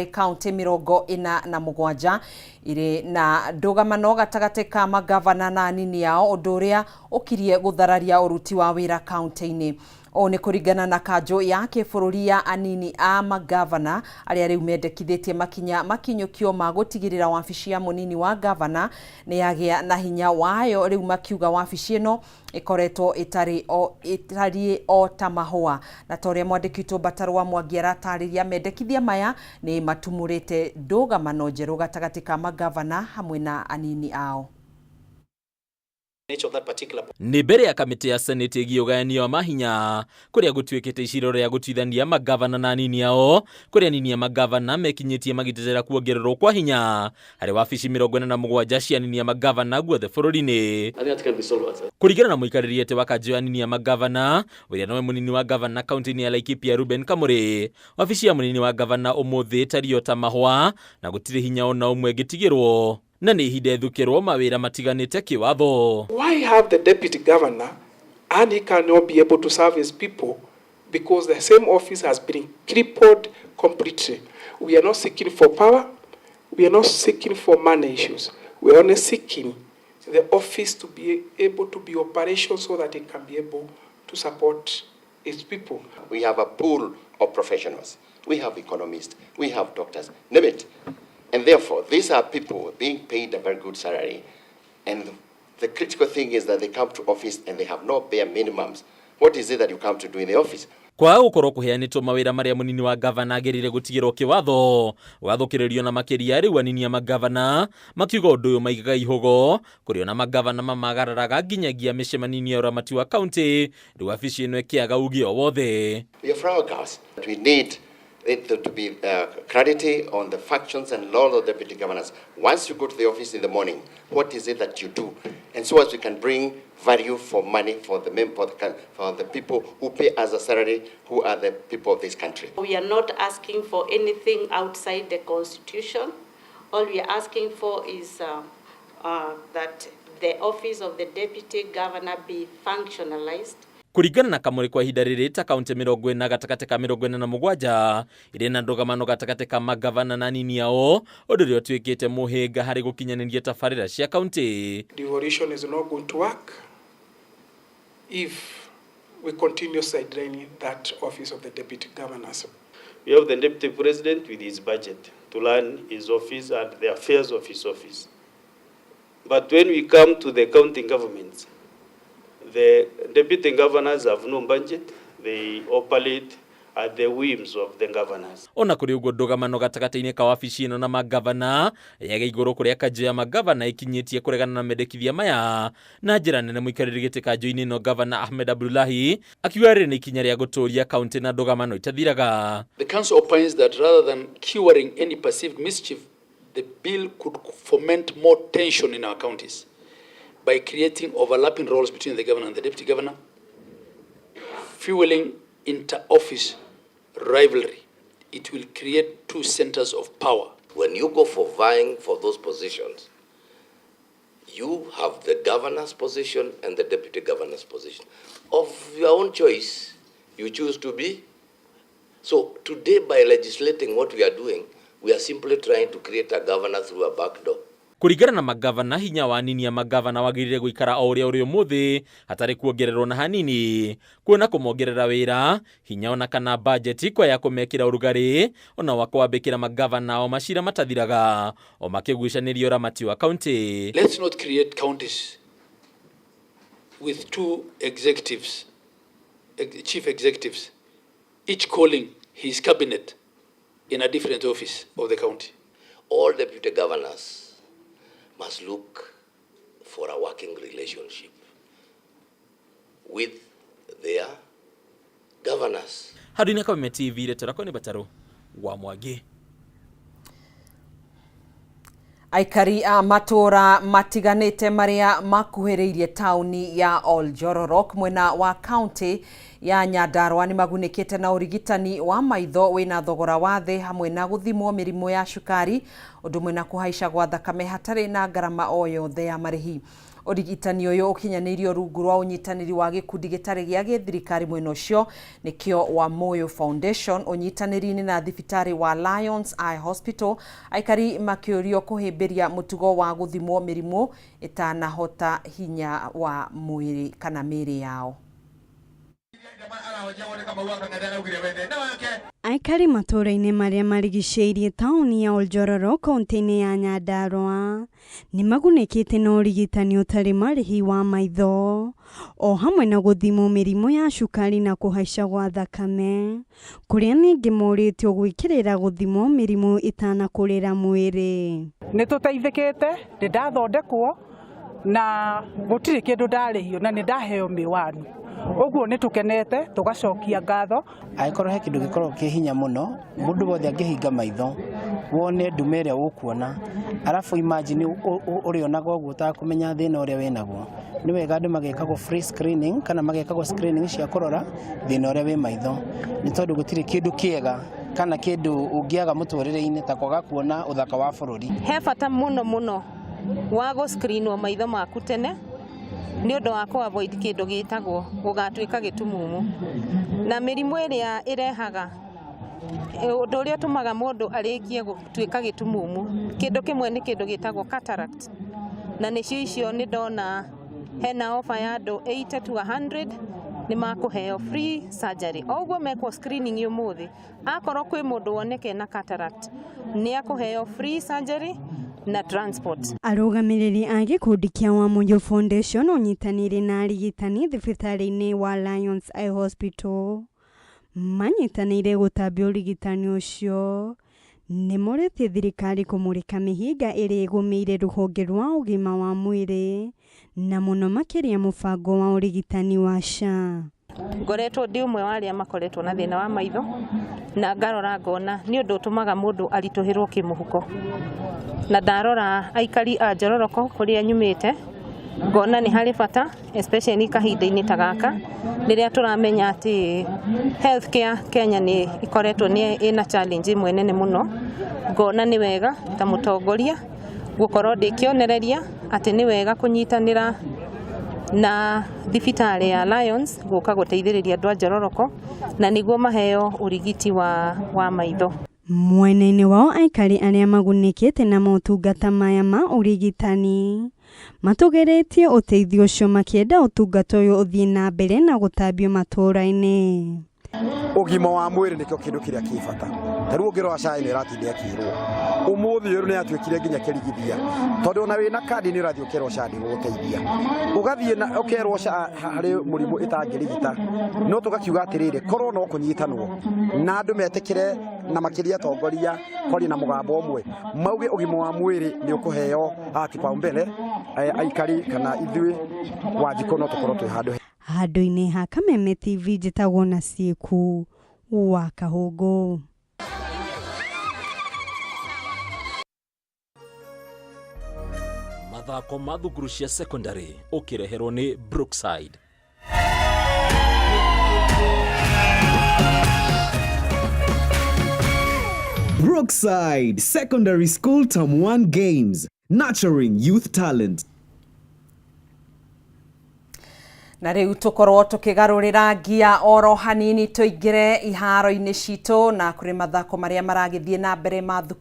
Kaunti mirongo ina na mugwanja iri na ndugamano gatagati ka magavana na anini yao undu uria ukirie guthararia uruti wa wira kaunti-ini. O ni kuringana na kanjo ya kibururi ya anini a magavana aria riu mendekithitie makinyukio ma gutigirira wabici ya munini wa gavana ni yagia na hinya wayo. Riu makiuga wabici ino ikoretwo itari o ta mahua na toria mwandikitwo Batarwa Mwangi aratariria mendekithia maya ni matumurite ndugamano njeru gatagati ka magavana hamwe na anini ao. Ni mbere ya kamiti ya Senate ĩgĩũgayania wa mahinya kuria gũtuĩkĩte iciro rĩa gũtuithania magavana na anini ao, kuria anini a magavana mekinyĩtie magĩtetera kuongererwo kwa hinya harĩ wabici 47 cia anini a magavana guothe bũrũri-inĩ. Kũringana na mũikarĩri gĩtĩ wa kanjũ ya anini a magavana ũrĩa nowe mũnini wa gavana kaunti-inĩ ya Laikipia Reuben Kamũrĩ, wabici ya mũnini wa gavana ũmũthĩ ĩtario ta mahũa na gũtirĩ hinya ona ũmwe ngĩtigĩrwo na nĩ ihinda ithukĩrwo mawĩra matiganĩte kĩwatho. Why have the deputy governor and he cannot be able to serve his people because the same office has been crippled completely? We are not seeking for power. We are not seeking for money issues. We are only seeking the office to be able to be operational so that it can be able to support its people. We have a pool of professionals. We have economists. We have doctors. Name it. And therefore, these are people being paid a very good salary. And the critical thing is that they come to office and they have no bare minimums. What is it that you come to do in the office? Kwa gukorwo kuheanĩtwo mawĩra marĩa mũnini wa gavana agĩrĩire gũtigĩrwo kĩwatho wathũkĩrĩrio na makĩria rĩu anini a magavana makiuga ũndũ ũyũ maigaga ihũgo kũrĩ ona magavana mamagararaga nginyagia mĩcemanio ya ũramati wa kaunti rĩu wabici ĩno ĩkĩaga uge o wothe. We are fragile. We need it to be clarity on the functions and laws of deputy governors. Once you go to the office in the morning, what is it that you do? And so as we can bring value for money for the people who pay us a salary, who are the people of this country. We are not asking for anything outside the constitution. All we are asking for is that the office of the deputy governor be functionalized. Kuringana na Kamũrĩ kwa ihinda rĩrĩ ta kaunti 40 gatagatĩ ka 47 irĩ na ndugamano gatagatĩ ka magavana na anini ao ũndũ ũrĩa ũtuĩkĩte mũhĩnga harĩ gũkinyanĩria tabarĩra cia kaunti. Devolution is not going to work if we continue sidelining that office of the deputy governors. We have the deputy president with his budget to run his office and the affairs of his office. But when we come to the county governments, the deputy governors have no budget. They operate at the whims of the governors. Ona kuri ugo ndugamano gatagati-inĩ ka wabici ĩno na magavana yaga igũrũ kũrĩa kanjũ ya magavana ikinyĩtie kũregana na mendekithia maya na njĩra nene mũikarĩri gĩtĩ kanjũ-inĩ ĩno gavana Ahmed Abdullahi akiuga rĩrĩ nĩ ikinya rĩa gũtũũria kaunti na ndugamano itathiraga. The council opines that rather than curing any perceived mischief, the bill could foment more tension in our counties by creating overlapping roles between the governor and the deputy governor, fueling inter-office rivalry. It will create two centers of power. When you go for vying for those positions, you have the governor's position and the deputy governor's position. Of your own choice, you choose to be. So today, by legislating what we are doing, we are simply trying to create a governor through a back door. Kuringana na magavana hinya wa anini a magavana wagĩrĩire gũikara o ũrĩa ũrĩ ũmũthĩ hatarĩ kuongererwo na hanini kuona kũmongerera wĩra hinya ona kana bajeti kwa ya kũmekĩra ũrugarĩ ona wa kwambĩkĩra magavana o macira matathiraga o makĩgucanĩria ũramati wa kaunti. Let's not create counties with two executives, chief executives, each calling his cabinet in a different office of the county. All deputy governors must look for a working relationship with their governors. Harĩ Kameme TV retorako nĩ Batarwa Mwangi. Aikari a matũra matiganĩte marĩa makuhĩrĩirie taũni ya Oljororok mwena wa kaunti ya Nyandarua nĩ magunĩkĩte na ũrigitani wa maitho wĩna thogora wa thĩ hamwe na gũthimwo mĩrimũ ya cukari ũndũ ũmwe na kũhaica gwa thakame hatarĩ na ngarama o yothe ya marĩhi. Urigitani uyu ukinyanirio rungu rwa unyitaniri wa gikundi gitari gia githirikari mwena ucio nikio wa Moyo Foundation unyitaniri-ini na thibitari wa Lions Eye Hospital aikari makiurio kuhimbiria mutugo wa guthimwo mirimu itanahota hinya wa mwiri kana miri yao. Aikari matũra-inĩ marĩa marigicĩirie taũni ya Oljororo kaunti-inĩ ya Nyandarua nĩ magunĩkĩte na ũrigitani ũtarĩ marĩhi wa maitho o hamwe na gũthimwo mĩrimũ ya cukari na kũhaica gwa thakame, kũrĩa ningĩ morĩtio gwĩkĩrĩra gũthimwo mĩrimũ itanakũrĩra mwĩrĩ. Nĩ tũteithĩkĩte, nĩ ndathondekwo na gũtirĩ kĩndũ ndarĩhio na nĩ ndaheo mĩwanu. Oguo nĩ tukenete tugacokia ngatho. Aikorwo he kindu gikorwo ki hinya muno mundu wothe angihinga maitho wone ndume ĩrĩa ũkuona arafu imagine uri onaga ũguo utakumenya thĩna ũrĩa wĩnaguo. Nĩ wega andũ magekagwo free screening kana magekagwo screening cia kũrora thĩna ũrĩa wĩ maitho, nĩ tondũ gũtirĩ kĩndũ kĩega kana kĩndũ ũngĩaga mũtũrĩre-inĩ ta kwaga kuona ũthaka wa bũrũri. He bata muno wa go screenwo maitho maku tene ni undu wa ku avoid kindu gitagwo gugatuika gitumumu na mirimu iria irehaga undu uria tumaga mundu arikie gutuika gitumumu. Kindu kimwe ni kindu gitagwo cataract na nicio icio ni ndona hena offer ya andu 80 to 100 ni makuheo free surgery. Oguo mekwo screening yumuthi akorwo kwi mundu woneke na cataract ni akuheo free surgery na transport. Arugamiriri a gikundi kia wa Moyo Foundation unyitanire na arigitani thibitari-ini wa Lions Eye Hospital manyitanire gutambia urigitani ucio ni moretie thirikari kumurika mihinga iri igumiire ruhonge rwa ugima wa mwiri na muno makiria mubango wa urigitani wa SHA. Ngoretwo ndi umwe wa aria makoretwo na thina wa maitho na ngarora ngona ni undu utumaga mundu arituhirwo kimuhuko na ndarora aikari a Njororoko kuria nyumite ngona ni hari bata especially kahinda-ini ta gaka riria turamenya ati healthcare Kenya ni ikoretwo ni ina challenge imwe nene muno. Ngona ni wega ta mutongoria gukorwo ndikionereria ati ni wega kunyitanira na thibitari ya Lions guka guteithiriria andu a Njororoko na niguo maheo urigiti wa maitho. Mwena-inĩ wao aikari arĩa magunĩkĩte na motungata maya ma ũrigitani matugeretie ũteithio ũcio makĩenda ũtungata ũyũ ũthiĩ na mbere na gũtambio matũra-inĩ. Ũgima wa mwĩrĩ nĩkĩo kĩndũ kĩrĩa kĩ bata. Tarĩu ũngĩrora SHA nĩ ĩratinda ĩkĩrwo ũmũthĩ ũyũ nĩ atuĩkire nginya kĩrigithia tondũ ona wĩna kandi nĩ ũrathiĩ ũkerwo SHA ndĩgũgũteithia ũgathiĩ na ũkerwo SHA harĩ mũrimũ ĩtangĩrigita no tũgakiuga atĩrĩrĩ korwo no kũnyitanwo na andũ metĩkĩre na makĩria atongoria korĩ na mũgambo ũmwe mauge ũgima wa mwĩrĩ nĩ ũkũheo kipaumbele aikari kana ithuĩ Wanjikũ no tũkorwo twĩ handũ-inĩ ha Kameme TV njĩtagwo na Ciĩku wa Kahũngũ. Mathako ma thukuru cia secondary ukireherwo ni Brookside. Brookside Secondary School Term 1 Games, nurturing youth talent. Na riu tukorwo tukigarurira ngia oro hanini tuingire iharo-ini citu na kuri mathako maria maragithie na mbere ma thukuru